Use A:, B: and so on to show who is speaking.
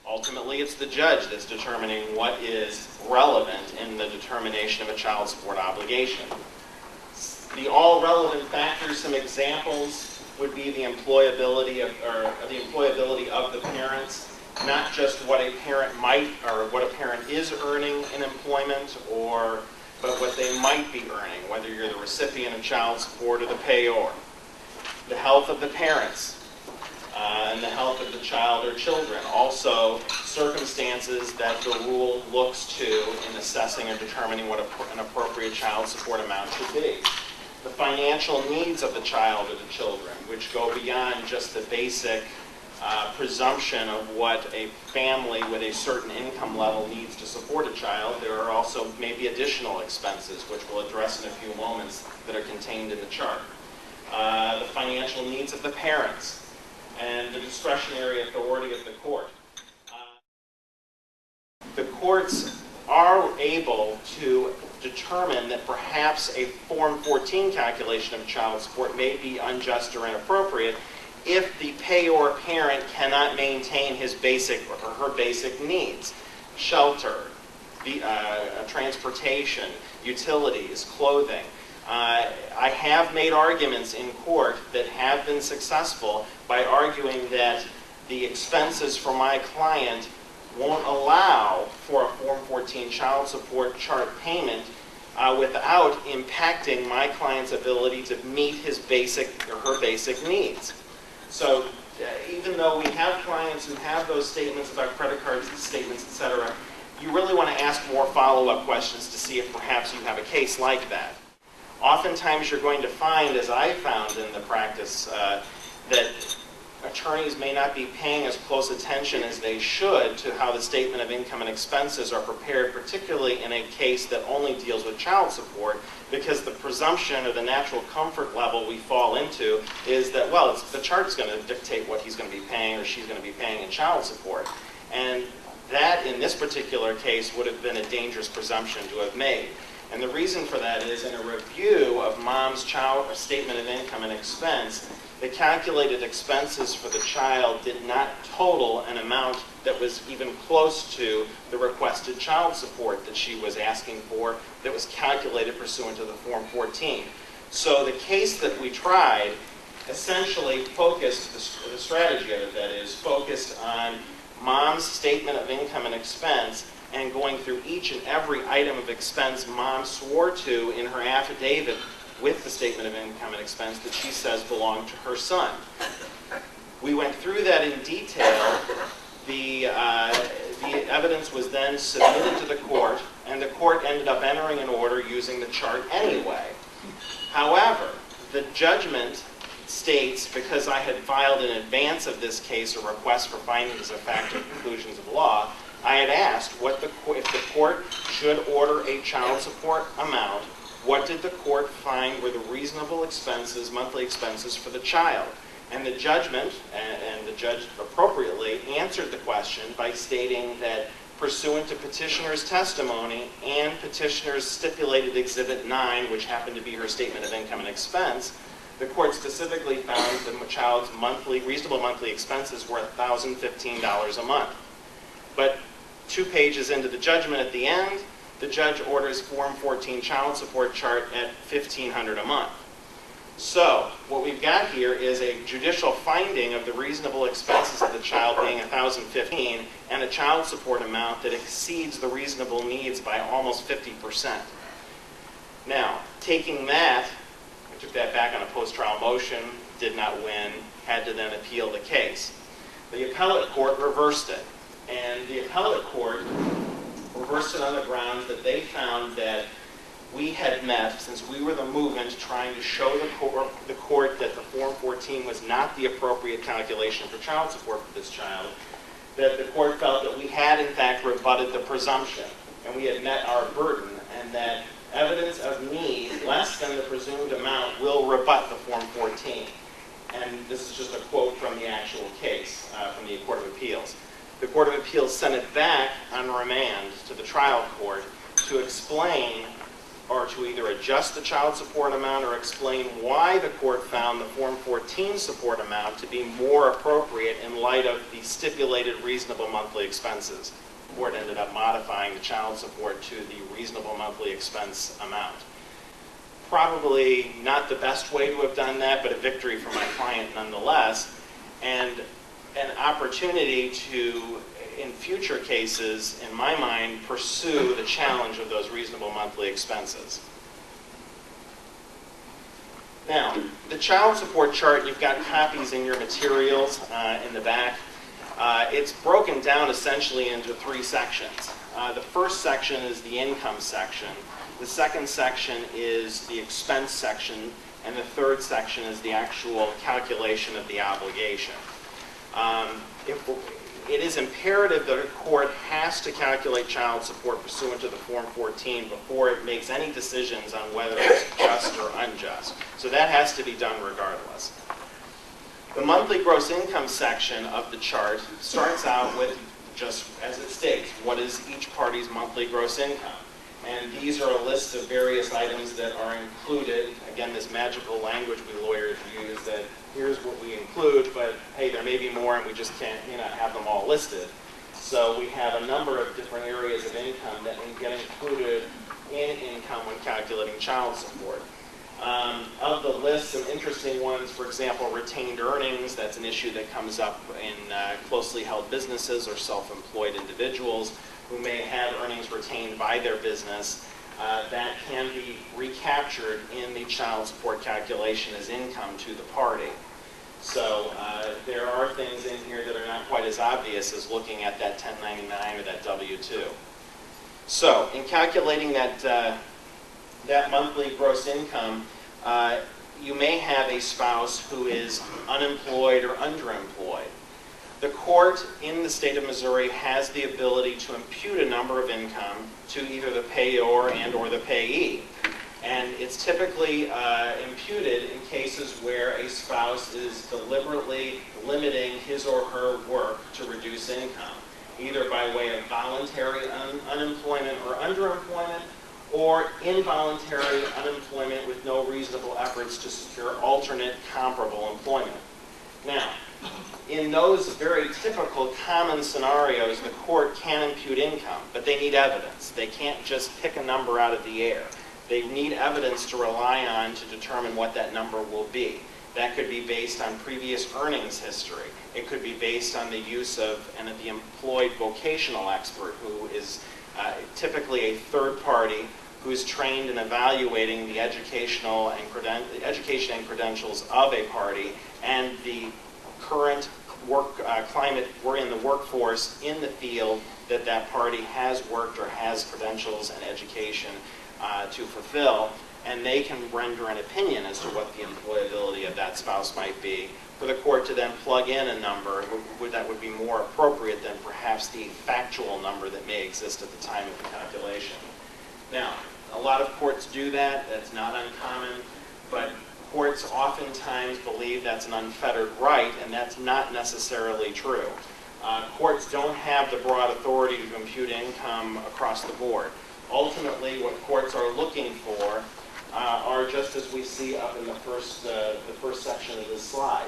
A: Ultimately, it's the judge that's determining what is relevant in the determination of a child support obligation. The all relevant factors, some examples would be the employability of the parents, not just what a parent might or what a parent is earning in employment, but what they might be earning, whether you're the recipient of child support or the payor. The health of the parents and the health of the child or children. Also, circumstances that the rule looks to in assessing and determining what an appropriate child support amount should be. The financial needs of the child or the children, which go beyond just the basic presumption of what a family with a certain income level needs to support a child. There are also maybe additional expenses, which we'll address in a few moments, that are contained in the chart. The financial needs of the parents and the discretionary authority of the court. The courts are able to determine that perhaps a Form 14 calculation of child support may be unjust or inappropriate if the payor parent cannot maintain his basic or her basic needs: shelter, transportation, utilities, clothing. I have made arguments in court that have been successful by arguing that the expenses for my client won't allow for a Form 14 child support chart payment without impacting my client's ability to meet his basic or her basic needs. So even though we have clients who have those statements about credit card statements, etc., you really want to ask more follow-up questions to see if perhaps you have a case like that. Oftentimes you're going to find, as I found in the practice, that attorneys may not be paying as close attention as they should to how the statement of income and expenses are prepared, particularly in a case that only deals with child support, because the presumption or the natural comfort level we fall into is that, well, the chart's going to dictate what he's going to be paying or she's going to be paying in child support. And that, in this particular case, would have been a dangerous presumption to have made. And the reason for that is, in a review of mom's statement of income and expense, the calculated expenses for the child did not total an amount that was even close to the requested child support that she was asking for, that was calculated pursuant to the Form 14. So the case that we tried essentially focused, the strategy of it, that is, focused on mom's statement of income and expense and going through each and every item of expense mom swore to in her affidavit with the statement of income and expense that she says belonged to her son. We went through that in detail. The evidence was then submitted to the court, and the court ended up entering an order using the chart anyway. However, the judgment states, because I had filed in advance of this case a request for findings of fact or conclusions of law, I had asked if the court should order a child support amount, what did the court find were the reasonable expenses, monthly expenses for the child? And the judgment, and the judge appropriately answered the question by stating that pursuant to petitioner's testimony and petitioner's stipulated Exhibit 9, which happened to be her statement of income and expense, the court specifically found the child's reasonable monthly expenses were $1,015 a month. But 2 pages into the judgment at the end, the judge orders Form 14 child support chart at $1,500 a month. So what we've got here is a judicial finding of the reasonable expenses of the child being $1,015 and a child support amount that exceeds the reasonable needs by almost 50%. Now, taking that, I took that back on a post-trial motion, did not win, had to then appeal the case. The appellate court reversed it. And the appellate court reversed it on the grounds that they found that we had met, since we were the movement trying to show the court that the Form 14 was not the appropriate calculation for child support for this child, that the court felt that we had in fact rebutted the presumption and we had met our burden, and that evidence of need less than the presumed amount will rebut the Form 14. And this is just a quote from the actual case from the Court of Appeals. The Court of Appeals sent it back on remand to the trial court to explain are to either adjust the child support amount or explain why the court found the Form 14 support amount to be more appropriate in light of the stipulated reasonable monthly expenses. The court ended up modifying the child support to the reasonable monthly expense amount. Probably not the best way to have done that, but a victory for my client nonetheless, and an opportunity to, in future cases, in my mind, pursue the challenge of those reasonable monthly expenses. Now, the child support chart, you've got copies in your materials in the back. It's broken down essentially into three sections. The first section is the income section. The second section is the expense section. And the third section is the actual calculation of the obligation. It is imperative that a court has to calculate child support pursuant to the Form 14 before it makes any decisions on whether it's just or unjust. So that has to be done regardless. The monthly gross income section of the chart starts out with, just as it states, what is each party's monthly gross income. And these are a list of various items that are included. Again, this magical language we lawyers use that here's what we include, but hey, there may be more and we just can't have them all listed. So we have a number of different areas of income that get included in income when calculating child support. Of the list, some interesting ones, for example, retained earnings. That's an issue that comes up in closely held businesses or self-employed individuals who may have earnings retained by their business. That can be recaptured in the child support calculation as income to the party. So there are things in here that are not quite as obvious as looking at that 1099 or that W-2. So in calculating that monthly gross income, you may have a spouse who is unemployed or underemployed. The court in the state of Missouri has the ability to impute a number of income to either the payor and or the payee. And it's typically imputed in cases where a spouse is deliberately limiting his or her work to reduce income, either by way of voluntary unemployment or underemployment, or involuntary unemployment with no reasonable efforts to secure alternate comparable employment. Now, in those very typical common scenarios, the court can impute income, but they need evidence. They can't just pick a number out of the air. They need evidence to rely on to determine what that number will be. That could be based on previous earnings history. It could be based on the use of the employed vocational expert, who is typically a third party who is trained in evaluating the education and credentials of a party and the current work climate we're in the workforce in the field that party has worked or has credentials and education to fulfill, and they can render an opinion as to what the employability of that spouse might be, for the court to then plug in a number that would be more appropriate than perhaps the factual number that may exist at the time of the calculation. Now, a lot of courts do that. That's not uncommon, but courts oftentimes believe that's an unfettered right, and that's not necessarily true. Courts don't have the broad authority to impute income across the board. Ultimately, what courts are looking for are just as we see up in the first section of this slide.